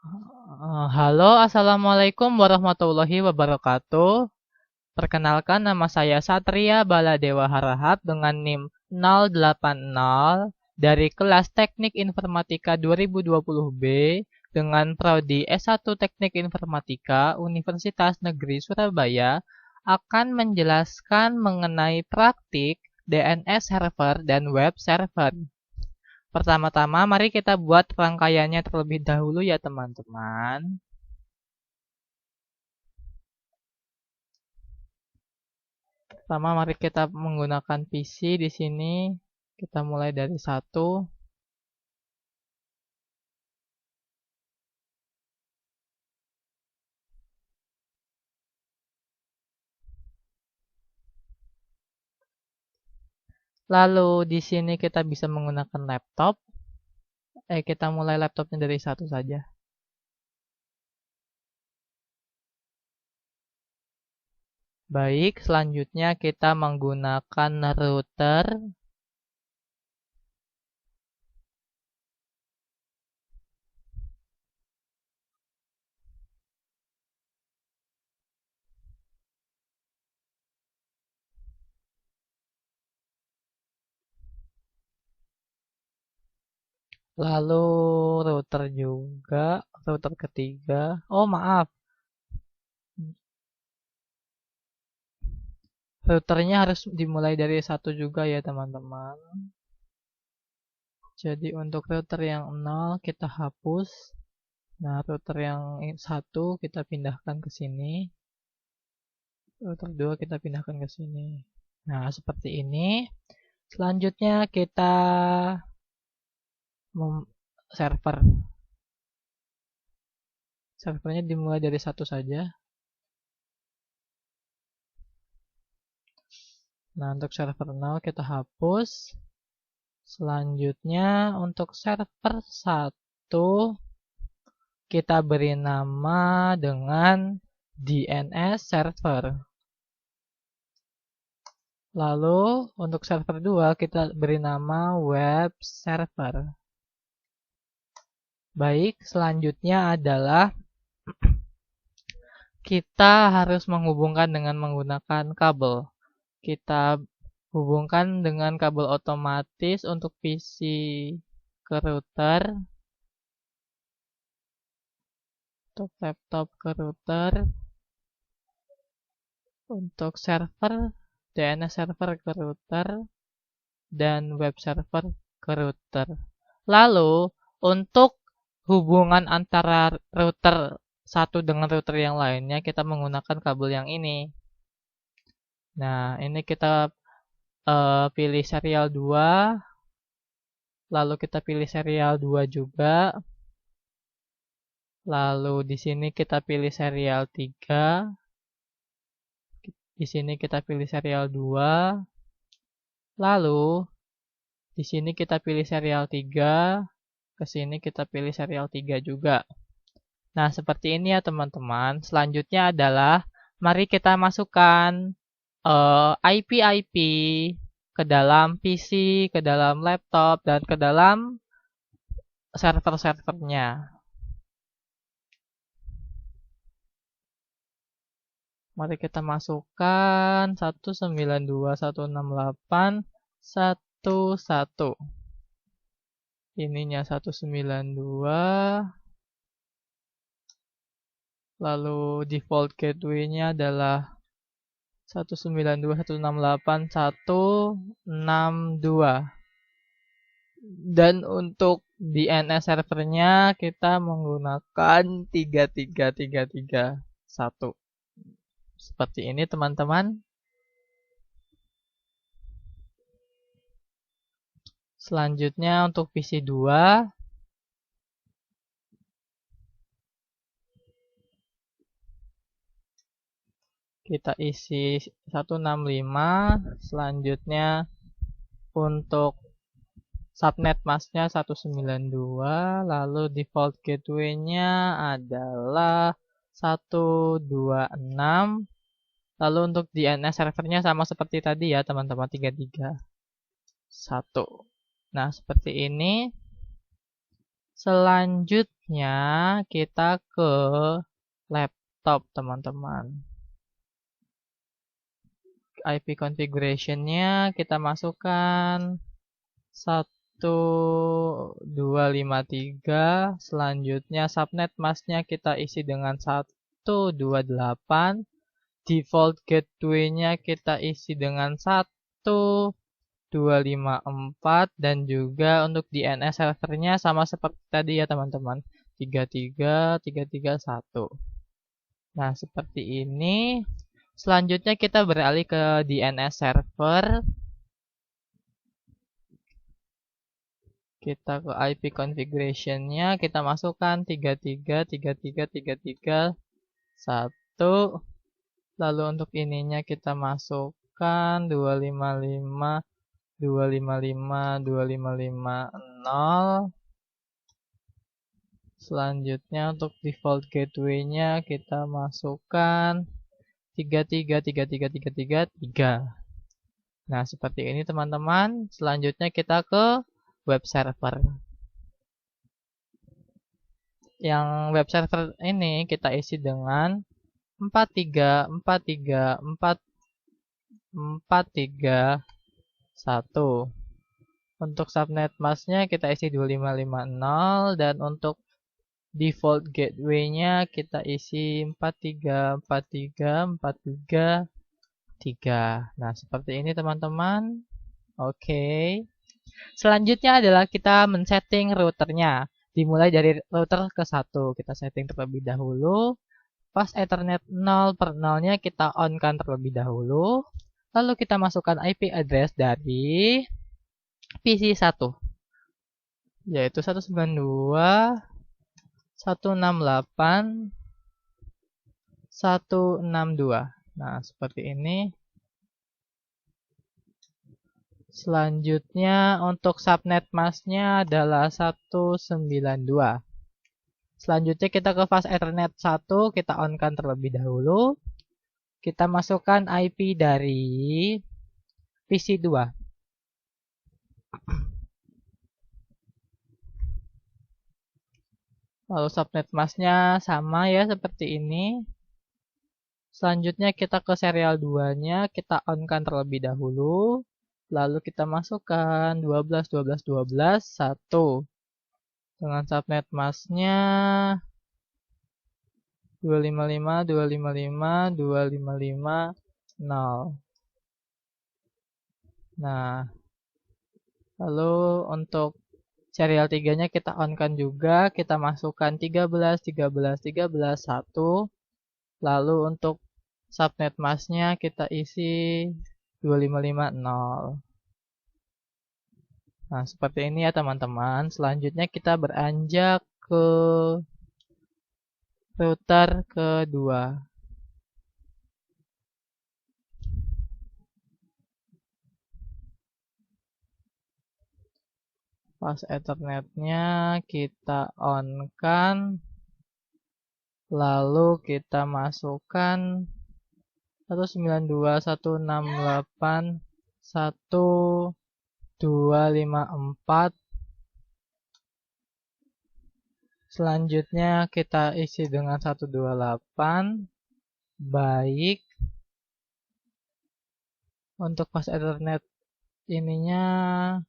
Halo, Assalamualaikum warahmatullahi wabarakatuh. Perkenalkan, nama saya Satria Baladewa Harahap dengan NIM 080 dari kelas Teknik Informatika 2020B dengan prodi S1 Teknik Informatika Universitas Negeri Surabaya akan menjelaskan mengenai praktik DNS server dan web server. Pertama-tama, mari kita buat rangkaiannya terlebih dahulu ya teman-teman. Pertama, mari kita menggunakan PC di sini. Kita mulai dari satu. Lalu di sini kita bisa menggunakan laptop. Kita mulai laptopnya dari satu saja. Baik, selanjutnya kita menggunakan router. Lalu router juga, router ketiga. Oh, maaf. Routernya harus dimulai dari satu juga ya teman-teman. Jadi untuk router yang 0 kita hapus. Nah, router yang satu kita pindahkan ke sini. Router 2 kita pindahkan ke sini. Nah, seperti ini. Selanjutnya kita server. Servernya dimulai dari satu saja. Nah, untuk server 0 kita hapus. Selanjutnya untuk server 1 kita beri nama dengan DNS server. Lalu untuk server 2 kita beri nama web server. Baik, selanjutnya adalah kita harus menghubungkan dengan menggunakan kabel. Kita hubungkan dengan kabel otomatis untuk PC ke router, untuk laptop ke router, untuk server DNS server ke router, dan web server ke router. Lalu untuk hubungan antara router satu dengan router yang lainnya kita menggunakan kabel yang ini. Nah, ini kita pilih serial 2, lalu kita pilih serial 2 juga. Lalu di sini kita pilih serial 3. Di sini kita pilih serial 2. Lalu di sini kita pilih serial 3. Ke sini kita pilih serial 3 juga. Nah, seperti ini ya teman-teman. Selanjutnya adalah mari kita masukkan IP-IP ke dalam PC, ke dalam laptop, dan ke dalam server-servernya. Mari kita masukkan 192.168.1.1. Ininya 192. Lalu default gateway-nya adalah 192.168.162. Dan untuk DNS servernya kita menggunakan 3331. Seperti ini teman-teman. Selanjutnya untuk PC 2 kita isi 165. Selanjutnya untuk subnet masknya 192. Lalu default gateway-nya adalah 126. Lalu untuk DNS servernya sama seperti tadi ya teman-teman, 331. Nah, seperti ini. Selanjutnya kita ke laptop, teman-teman. IP configuration-nya kita masukkan 1253. Selanjutnya subnet mask-nya kita isi dengan 128. Default gateway-nya kita isi dengan 1254, dan juga untuk DNS servernya sama seperti tadi ya teman-teman, 33331. Nah, seperti ini. Selanjutnya kita beralih ke DNS server. Kita ke IP configuration-nya, kita masukkan 333333 1. Lalu untuk ininya kita masukkan 255.255.255.0. Selanjutnya untuk default gateway-nya kita masukkan 333333. Nah, seperti ini teman-teman. Selanjutnya kita ke web server. Yang web server ini kita isi dengan 434341. Untuk subnet mask-nya kita isi 2550, dan untuk default gateway-nya kita isi 434343. Nah, seperti ini teman-teman. Oke. Selanjutnya adalah kita men-setting routernya. Dimulai dari router ke 1. Kita setting terlebih dahulu. Fast Ethernet 0/0-nya kita on-kan terlebih dahulu. Lalu kita masukkan IP address dari PC 1, yaitu 192.168.162. Nah, seperti ini. Selanjutnya untuk subnet mask-nya adalah 192. Selanjutnya kita ke fast ethernet 1, kita on-kan terlebih dahulu. Kita masukkan IP dari PC 2. Lalu subnet mask-nya sama ya, seperti ini. Selanjutnya kita ke serial 2-nya, kita on-kan terlebih dahulu. Lalu kita masukkan 12.12.12.1 dengan subnet mask-nya 255.255.255.0. Nah, lalu untuk serial 3-nya kita on-kan juga, kita masukkan 13.13.13.1. Lalu untuk subnet mask-nya kita isi 2550. Nah, seperti ini ya teman-teman. Selanjutnya kita beranjak ke router kedua. Fast Ethernet-nya kita on-kan. Lalu kita masukkan 192.168.1.254. Selanjutnya kita isi dengan 128. Baik. Untuk fast Ethernet ininya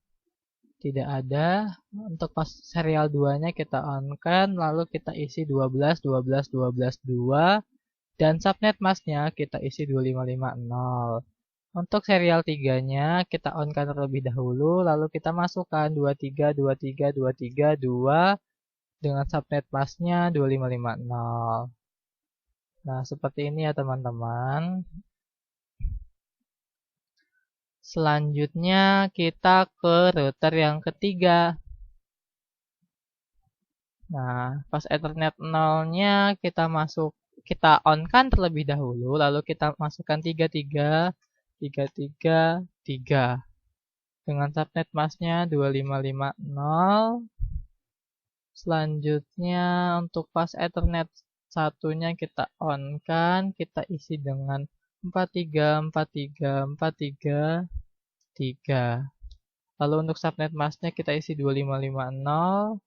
tidak ada. Untuk pas serial 2-nya kita on-kan, lalu kita isi 12.12.12.2, dan subnet mask-nya kita isi 2550. Untuk serial 3-nya kita on-kan terlebih dahulu, lalu kita masukkan 23.23.23.2 dengan subnet mask-nya 2550. Nah, seperti ini ya teman-teman. Selanjutnya kita ke router yang ketiga. Nah, pas Ethernet 0-nya kita on-kan terlebih dahulu, lalu kita masukkan 33.3.3.3 dengan subnet mask-nya 2550. Selanjutnya untuk pas Ethernet 1-nya kita on-kan, kita isi dengan 43.43.43.3. Lalu untuk subnet mask-nya kita isi 2550.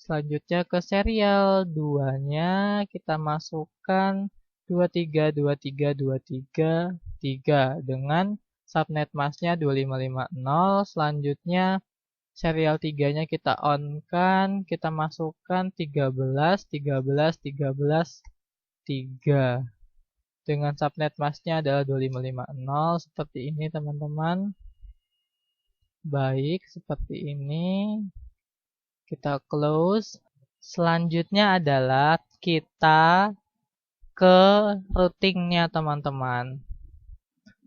Selanjutnya ke serial 2-nya kita masukkan 232323 dengan subnet masknya 2550. Selanjutnya serial 3-nya kita on kan, kita masukkan 13 dengan subnet masknya adalah 2550. Seperti ini teman-teman. Baik, seperti ini. Kita close. Selanjutnya adalah kita ke routingnya teman-teman.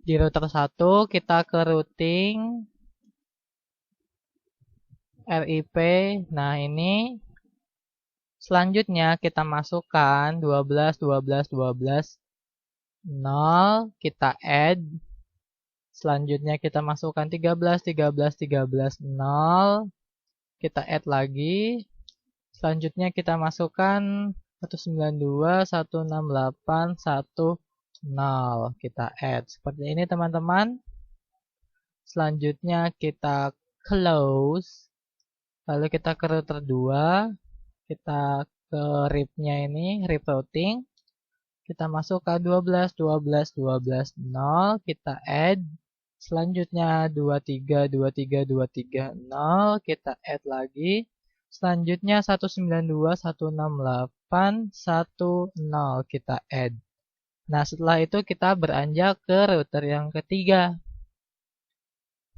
Di router 1 kita ke routing RIP. Nah, ini selanjutnya kita masukkan 12 kita add. Selanjutnya kita masukkan 13 kita add lagi. Selanjutnya kita masukkan 192.168.1.0 kita add. Seperti ini teman-teman. Selanjutnya kita close. Lalu kita ke router 2. Kita ke RIP-nya ini, RIP routing. Kita masukkan 12.12.12.0, kita add. Selanjutnya 23.23.23.0, kita add lagi. Selanjutnya 192.168.1.0, kita add. Nah, setelah itu kita beranjak ke router yang ketiga.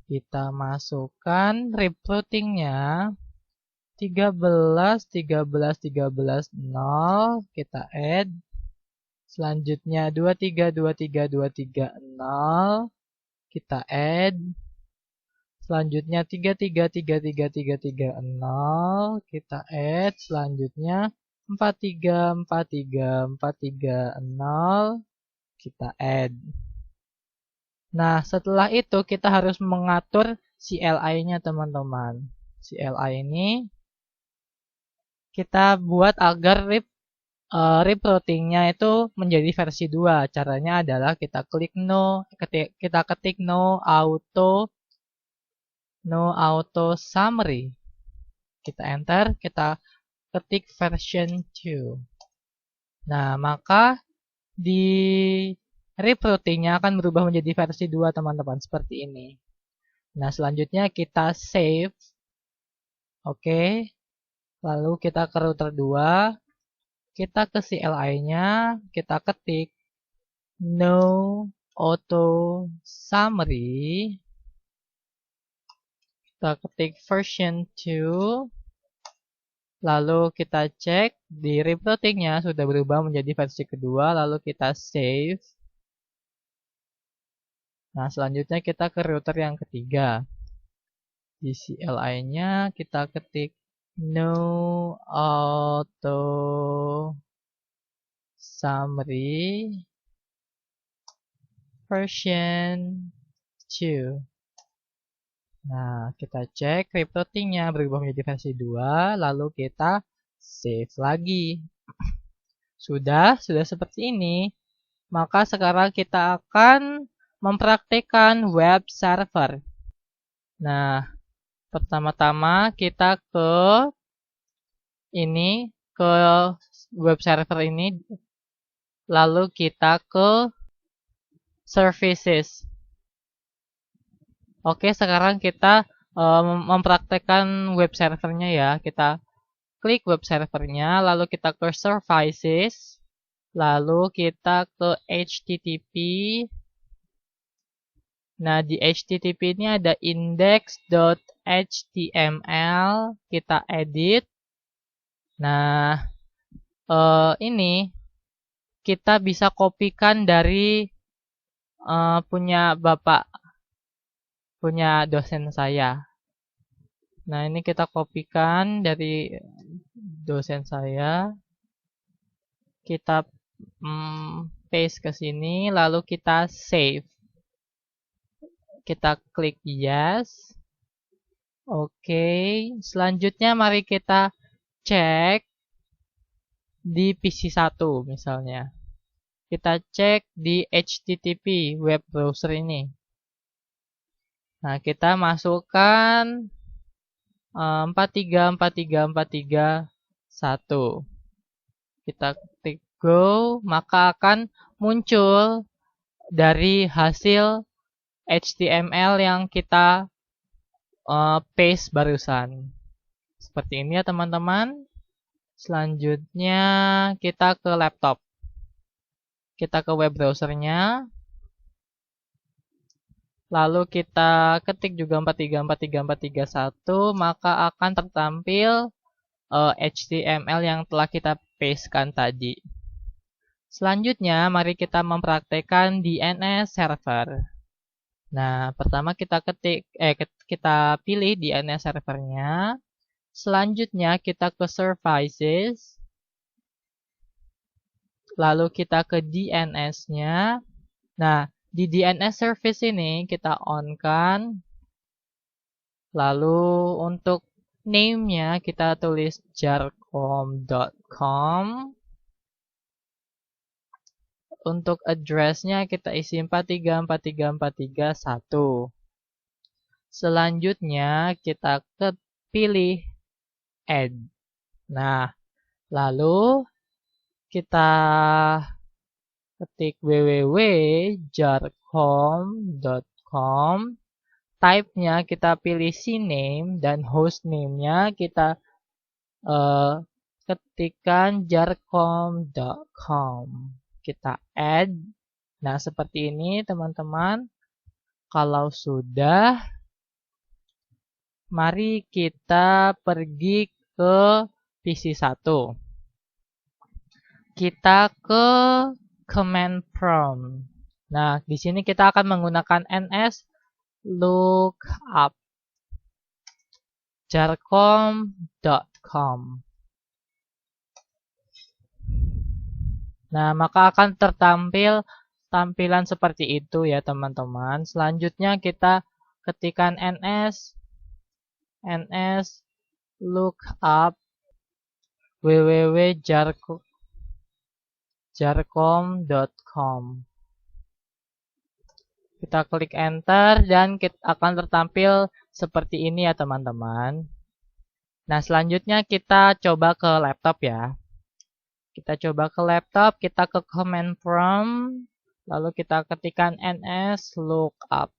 Kita masukkan RIP routingnya 13.13.13.0, kita add. Selanjutnya 23.23.23.0, kita add. Selanjutnya 33.33.33.0, kita add. Selanjutnya 43.43.43.0, kita add. Nah, setelah itu kita harus mengatur CLI-nya teman-teman. CLI ini kita buat agar RIP routingnya itu menjadi versi 2. Caranya adalah kita klik kita ketik no auto summary. Kita enter, kita ketik version 2. Nah, maka di RIP routingnya akan berubah menjadi versi 2 teman-teman, seperti ini. Nah, selanjutnya kita save. Oke. Lalu kita ke router 2. Kita ke CLI-nya, kita ketik no auto summary. Kita ketik version 2. Lalu kita cek di RIP routingnya sudah berubah menjadi versi kedua. Lalu kita save. Nah, selanjutnya kita ke router yang ketiga. Di CLI-nya kita ketik no auto summary version 2. Nah, kita cek RIP routingnya berubah menjadi versi 2, lalu kita save lagi. Sudah seperti ini. Maka sekarang kita akan mempraktikkan web server. Nah, pertama-tama kita ke web server ini, lalu kita ke services. Oke, sekarang kita mempraktekkan web servernya ya. Kita klik web servernya, lalu kita ke services, lalu kita ke HTTP. Nah, di HTTP ini ada index.html, kita edit. Nah, ini kita bisa kopikan dari punya dosen saya. Nah, ini kita kopikan dari dosen saya. Kita paste ke sini, lalu kita save. Kita klik yes. Oke, selanjutnya mari kita cek di PC 1 misalnya. Kita cek di HTTP web browser ini. Nah, kita masukkan 4343431. Kita ketik go, maka akan muncul dari hasil HTML yang kita paste barusan. Seperti ini ya teman-teman. Selanjutnya kita ke laptop. Kita ke web browsernya. Lalu kita ketik juga 4343431, maka akan tertampil HTML yang telah kita pastekan tadi. Selanjutnya, mari kita mempraktekkan DNS server. Nah, pertama kita kita pilih DNS servernya. Selanjutnya kita ke services. Lalu kita ke DNS-nya. Nah, di DNS service ini kita on-kan. Lalu untuk name-nya kita tulis jarcom.com. Untuk address-nya kita isi 4343431. Selanjutnya kita pilih add. Nah, lalu kita ketik www.jarcom.com. Type-nya kita pilih cname dan hostname-nya kita ketikkan jarcom.com. Kita add. Nah, seperti ini teman-teman. Kalau sudah, mari kita pergi ke PC1. Kita ke command prompt. Nah, di sini kita akan menggunakan ns lookup jarcom.com. Nah, maka akan tertampil tampilan seperti itu ya teman-teman. Selanjutnya kita ketikkan ns lookup www.jarcom.com. Kita klik enter dan akan tertampil seperti ini ya teman-teman. Nah, selanjutnya kita coba ke laptop ya. Kita coba ke laptop, kita ke command prompt, lalu kita ketikkan ns lookup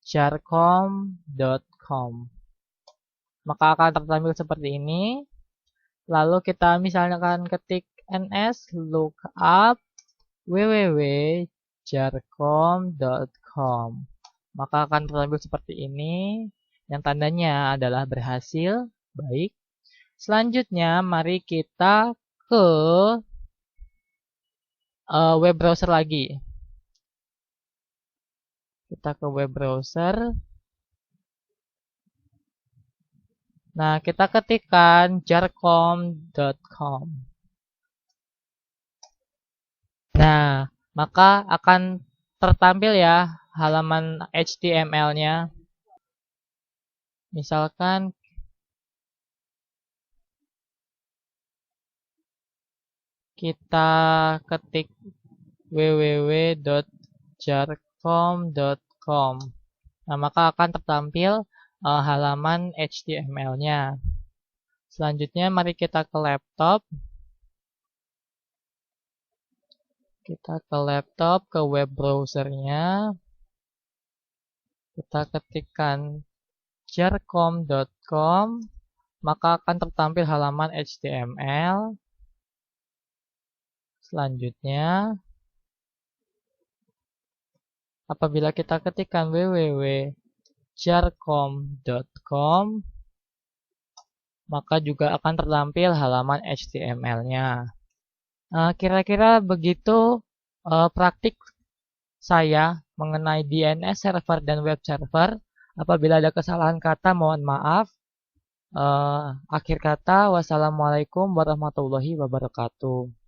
jarcom.com. Maka akan tertampil seperti ini. Lalu kita misalnya akan ketik ns lookup www.jarcom.com. Maka akan tertampil seperti ini, yang tandanya adalah berhasil. Baik. Selanjutnya, mari kita ke web browser lagi. Kita ke web browser. Nah, kita ketikkan jarcom.com. Nah, maka akan tertampil ya halaman HTML-nya. Misalkan kita ketik www.jarcom.com. Nah, maka akan tertampil halaman HTML-nya. Selanjutnya, mari kita ke laptop. Kita ke laptop, ke web browsernya. Kita ketikkan jarcom.com, maka akan tertampil halaman HTML. Selanjutnya, apabila kita ketikkan www.jarcom.com, maka juga akan tertampil halaman HTML-nya. Kira-kira begitu praktik saya mengenai DNS server dan web server. Apabila ada kesalahan kata, mohon maaf. Akhir kata, wassalamualaikum warahmatullahi wabarakatuh.